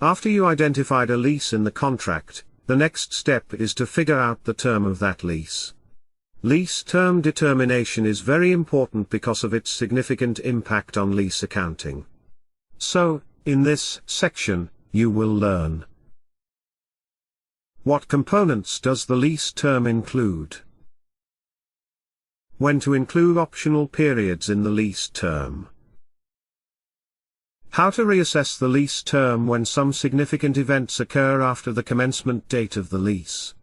After you identified a lease in the contract, the next step is to figure out the term of that lease. Lease term determination is very important because of its significant impact on lease accounting. So, in this section, you will learn: what components does the lease term include? When to include optional periods in the lease term. How to reassess the lease term when some significant events occur after the commencement date of the lease.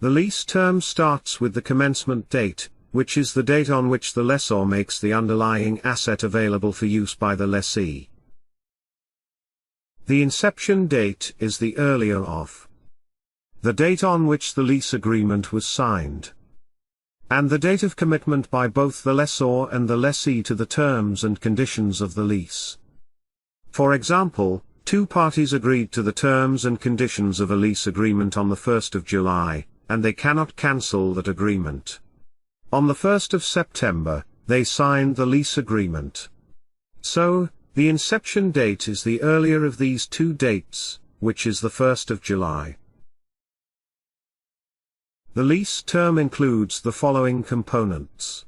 The lease term starts with the commencement date, which is the date on which the lessor makes the underlying asset available for use by the lessee. The inception date is the earlier of the date on which the lease agreement was signed, and the date of commitment by both the lessor and the lessee to the terms and conditions of the lease. For example, two parties agreed to the terms and conditions of a lease agreement on the 1st of July, and they cannot cancel that agreement. On the 1st of September, they signed the lease agreement. So, the inception date is the earlier of these two dates, which is the 1st of July. The lease term includes the following components.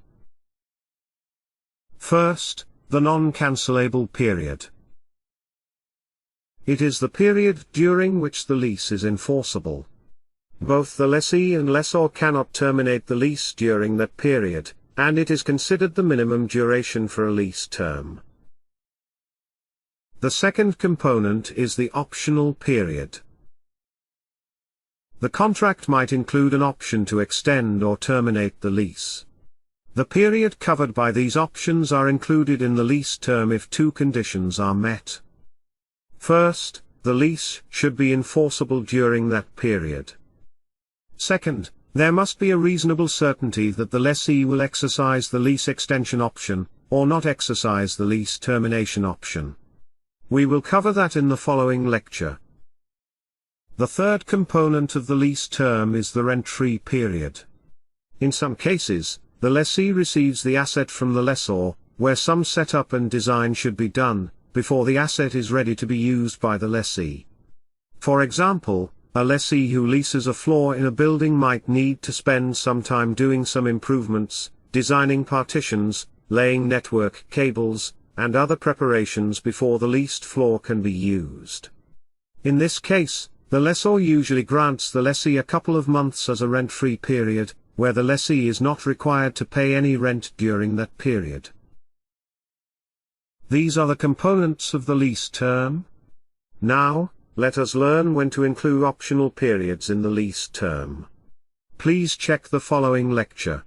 First, the non-cancelable period. It is the period during which the lease is enforceable. Both the lessee and lessor cannot terminate the lease during that period, and it is considered the minimum duration for a lease term. The second component is the optional period. The contract might include an option to extend or terminate the lease. The period covered by these options are included in the lease term if two conditions are met. First, the lease should be enforceable during that period. Second, there must be a reasonable certainty that the lessee will exercise the lease extension option, or not exercise the lease termination option. We will cover that in the following lecture. The third component of the lease term is the rent-free period. In some cases, the lessee receives the asset from the lessor, where some setup and design should be done, before the asset is ready to be used by the lessee. For example, a lessee who leases a floor in a building might need to spend some time doing some improvements, designing partitions, laying network cables, and other preparations before the leased floor can be used. In this case, the lessor usually grants the lessee a couple of months as a rent-free period, where the lessee is not required to pay any rent during that period. These are the components of the lease term. Now, let us learn when to include optional periods in the lease term. Please check the following lecture.